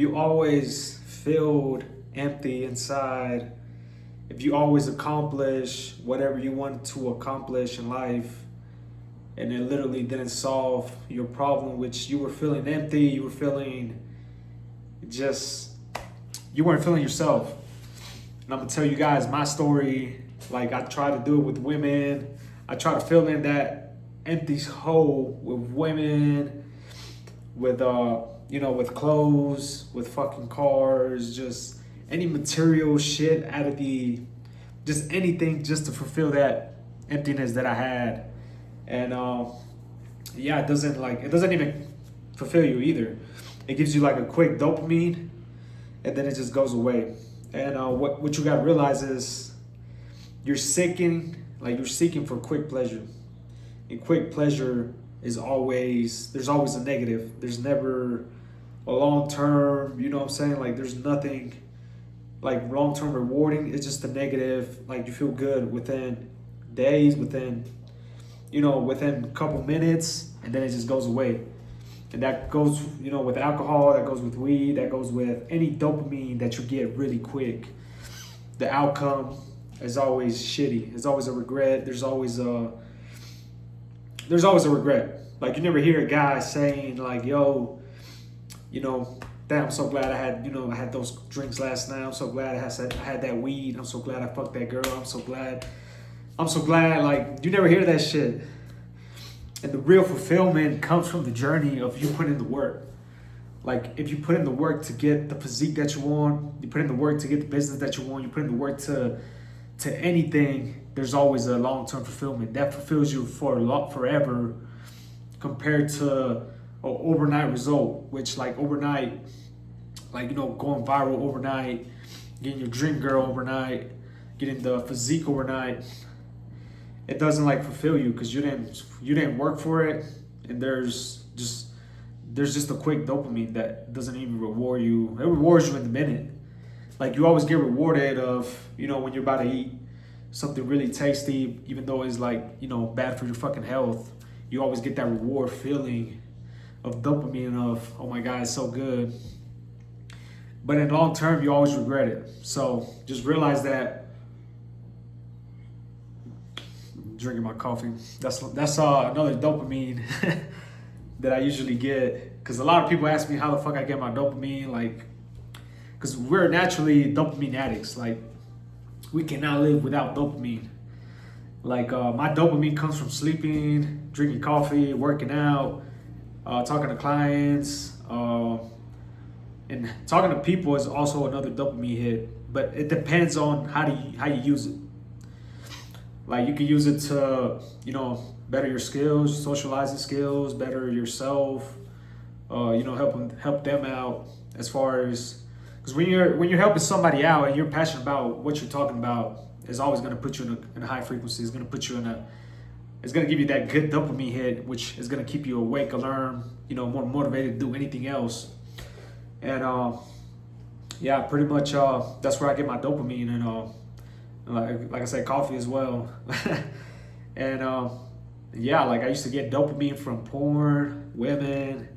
You always feel empty inside, if you always accomplish whatever you want to accomplish in life, and it literally didn't solve your problem, which you were feeling empty, you were feeling just, you weren't feeling yourself. And I'm gonna tell you guys my story. Like, I try to do it with women. I try to fill in that empty hole with women, with with clothes, with fucking cars, just any material shit out of just anything just to fulfill that emptiness that I had. And yeah, it doesn't even fulfill you either. It gives you like a quick dopamine, and then it just goes away. And what you gotta realize is you're seeking for quick pleasure. And quick pleasure there's always a negative. There's never a long term, you know what I'm saying? Like, there's nothing like long term rewarding. It's just a negative. Like, you feel good within days, within a couple minutes, and then it just goes away. And that goes, with alcohol, that goes with weed, that goes with any dopamine that you get really quick. The outcome is always shitty. It's always a regret. There's always a regret. Like, you never hear a guy saying like, yo, damn, I'm so glad I had those drinks last night. I'm so glad I had that weed. I'm so glad I fucked that girl. I'm so glad, like, you never hear that shit. And the real fulfillment comes from the journey of you putting in the work. Like, if you put in the work to get the physique that you want, you put in the work to get the business that you want, you put in the work to anything, there's always a long-term fulfillment. That fulfills you forever, compared to an overnight result, which, like, overnight, like, going viral overnight, getting your dream girl overnight, getting the physique overnight, it doesn't like fulfill you because you didn't work for it. And there's just a quick dopamine that doesn't even reward you. It rewards you in the minute. Like, you always get rewarded of, when you're about to eat something really tasty, even though it's like, bad for your fucking health. You always get that reward feeling of dopamine of, oh my God, it's so good. But in long term, you always regret it. So just realize that. Drinking my coffee. That's another dopamine that I usually get. Because a lot of people ask me how the fuck I get my dopamine. Like, because we're naturally dopamine addicts. Like, we cannot live without dopamine. Like, my dopamine comes from sleeping, drinking coffee, working out, talking to clients, and talking to people is also another dopamine hit. But it depends on how you use it. Like, you can use it to, better your skills, socializing skills, better yourself, help them out as far as, because when you're helping somebody out and you're passionate about what you're talking about, it's always going to put you in a high frequency. It's going to put you it's going to give you that good dopamine hit, which is going to keep you awake, alert, more motivated to do anything else. And yeah, pretty much that's where I get my dopamine. And like I said, coffee as well. And yeah, like, I used to get dopamine from porn, women,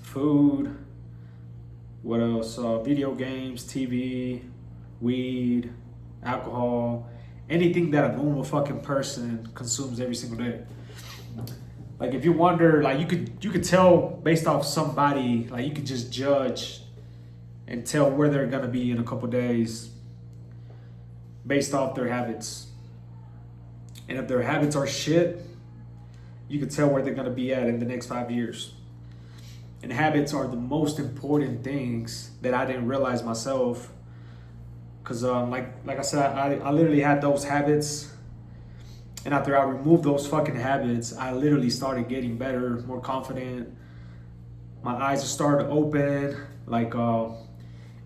food, what else, video games, TV, weed, alcohol, anything that a normal fucking person consumes every single day. Like, if you wonder, like, you could tell based off somebody, like, you could just judge and tell where they're gonna be in a couple days based off their habits. And if their habits are shit, you can tell where they're going to be at in the next 5 years. And habits are the most important things that I didn't realize myself. Because like I said, I literally had those habits. And after I removed those fucking habits, I literally started getting better, more confident. My eyes just started to open. Like,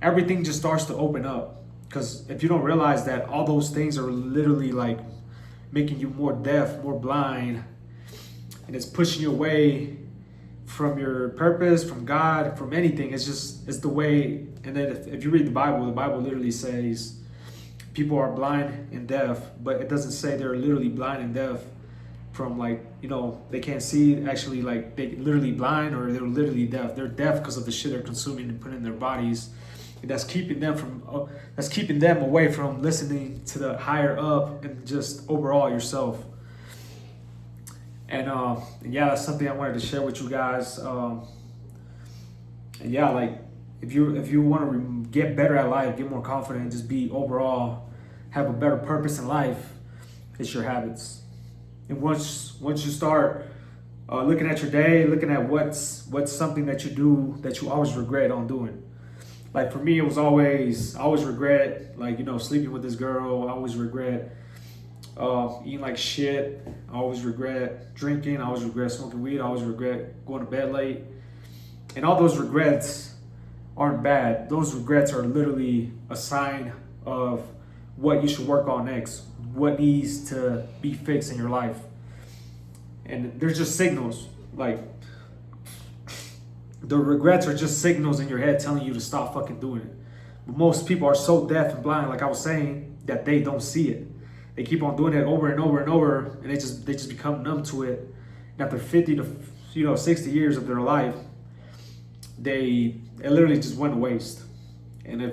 everything just starts to open up. Because if you don't realize that all those things are literally like making you more deaf, more blind, and it's pushing you away from your purpose, from God, from anything. It's the way. And then if you read the Bible literally says people are blind and deaf, but it doesn't say they're literally blind and deaf. from like, they can't see, actually, like they literally blind or they're literally deaf. They're deaf because of the shit they're consuming and putting in their bodies. And that's keeping them away from listening to the higher up and just overall yourself. And yeah, that's something I wanted to share with you guys. And yeah, like if you want to get better at life, get more confident, just be overall, have a better purpose in life, it's your habits. And once you start looking at your day, looking at what's something that you do that you always regret on doing. Like for me, I always regret, like, sleeping with this girl. I always regret eating like shit. I always regret drinking. I always regret smoking weed. I always regret going to bed late. And all those regrets aren't bad. Those regrets are literally a sign of what you should work on next, what needs to be fixed in your life. And there's just signals. Like, the regrets are just signals in your head telling you to stop fucking doing it. But most people are so deaf and blind, like I was saying, that they don't see it. They keep on doing it over and over and over, and they just become numb to it. And after 50 to 60 years of their life, it literally just went to waste. And the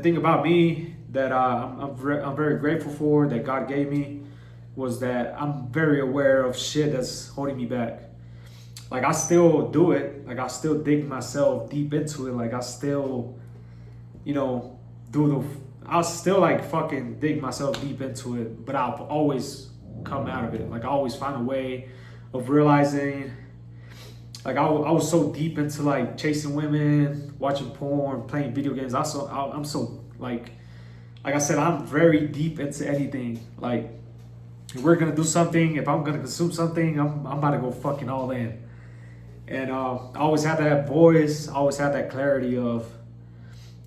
thing about me that I'm very grateful for, that God gave me, was that I'm very aware of shit that's holding me back. Like, I still do it. Like, I still dig myself deep into it. Like, I still, I'll still like fucking dig myself deep into it, but I'll always come out of it. Like, I always find a way of realizing, like, I was so deep into like chasing women, watching porn, playing video games. I'm so like I said, I'm very deep into anything. Like, if we're gonna do something, if I'm gonna consume something, I'm about to go fucking all in. And I always have that voice, I always have that clarity of,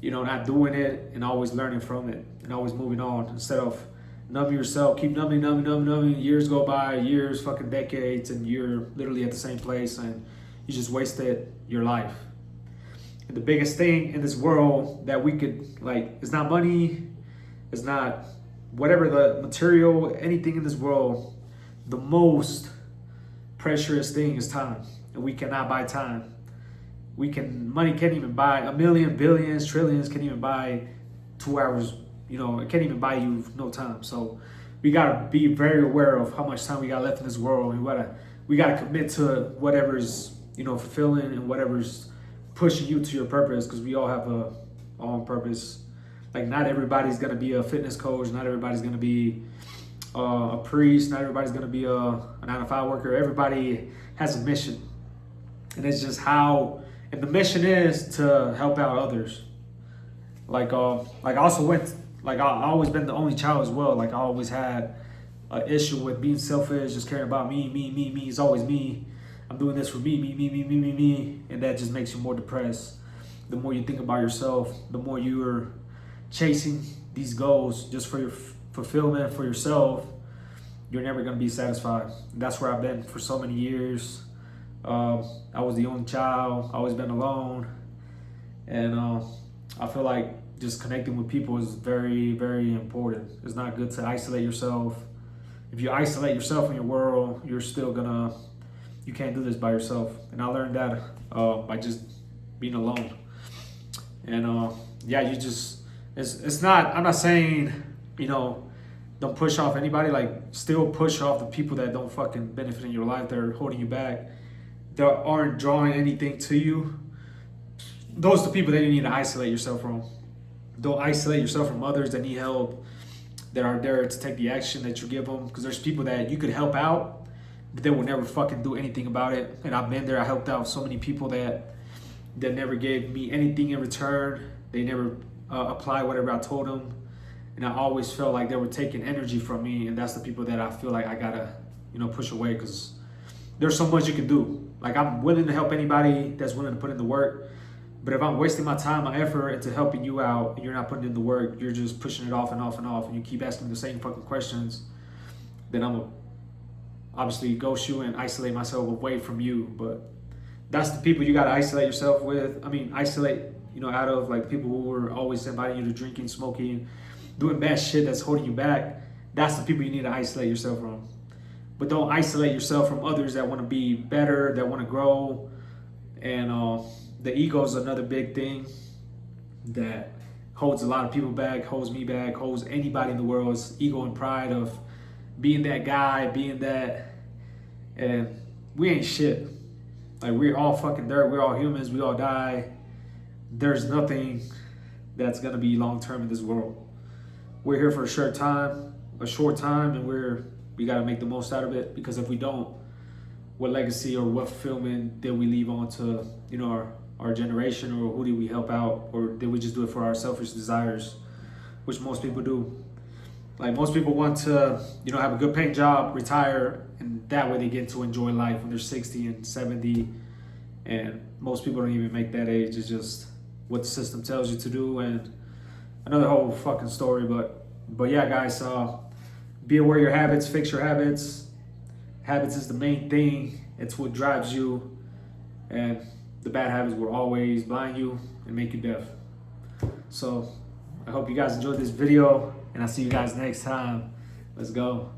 not doing it and always learning from it and always moving on, instead of numbing yourself, keep numbing. Years go by, fucking decades, and you're literally at the same place and you just wasted your life. And the biggest thing in this world that we could, like, it's not money, it's not whatever the material, anything in this world, the most precious thing is time. And we cannot buy time. Money can't even buy a million, billions, trillions, can't even buy 2 hours. It can't even buy you no time. So we gotta be very aware of how much time we got left in this world. And we gotta commit to whatever's, fulfilling and whatever's pushing you to your purpose, because we all have our own purpose. Like, not everybody's gonna be a fitness coach. Not everybody's gonna be a priest. Not everybody's gonna be a 9-to-5 worker. Everybody has a mission. And it's just and the mission is to help out others. I always been the only child as well. Like, I always had an issue with being selfish, just caring about me. It's always me. I'm doing this for me. And that just makes you more depressed. The more you think about yourself, the more you're chasing these goals just for your fulfillment, for yourself, you're never going to be satisfied. That's where I've been for so many years. I was the only child, always been alone, and I feel like just connecting with people is very, very important. It's not good to isolate yourself. If you isolate yourself in your world, you can't do this by yourself. And I learned that by just being alone. And I'm not saying, don't push off anybody. Like, still push off the people that don't fucking benefit in your life. They're holding you back. That aren't drawing anything to you. Those are the people that you need to isolate yourself from. Don't isolate yourself from others that need help, that are there to take the action that you give them. Because there's people that you could help out, but they will never fucking do anything about it. And I've been there. I helped out so many people that never gave me anything in return. They never applied whatever I told them. And I always felt like they were taking energy from me. And that's the people that I feel like I gotta, push away, because there's so much you can do. Like, I'm willing to help anybody that's willing to put in the work. But if I'm wasting my time, my effort into helping you out, and you're not putting in the work, you're just pushing it off, and you keep asking the same fucking questions, then I'm gonna obviously ghost you and isolate myself away from you. But that's the people you gotta isolate yourself with. Isolate, out of, like, people who are always inviting you to drinking, smoking, doing bad shit that's holding you back. That's the people you need to isolate yourself from. but don't isolate yourself from others that want to be better, that want to grow. And the ego is another big thing that holds a lot of people back, holds me back, holds anybody in the world. It's ego and pride of being that guy, being that, and we ain't shit. Like, we're all fucking dirt. We're all humans. We all die. There's nothing that's gonna be long term in this world. We're here for a short time, and we gotta make the most out of it. Because if we don't, what legacy or what fulfillment did we leave on to, you know, our generation, or who did we help out, or did we just do it for our selfish desires, which most people do? Like, most people want to, you know, have a good paying job, retire, and that way they get to enjoy life when they're 60 and 70. And most people don't even make that age. It's just what the system tells you to do, and another whole fucking story. But yeah, guys, be aware of your habits, fix your habits. Habits is the main thing. It's what drives you, and the bad habits will always blind you and make you deaf. So I hope you guys enjoyed this video, and I'll see you guys next time. Let's go.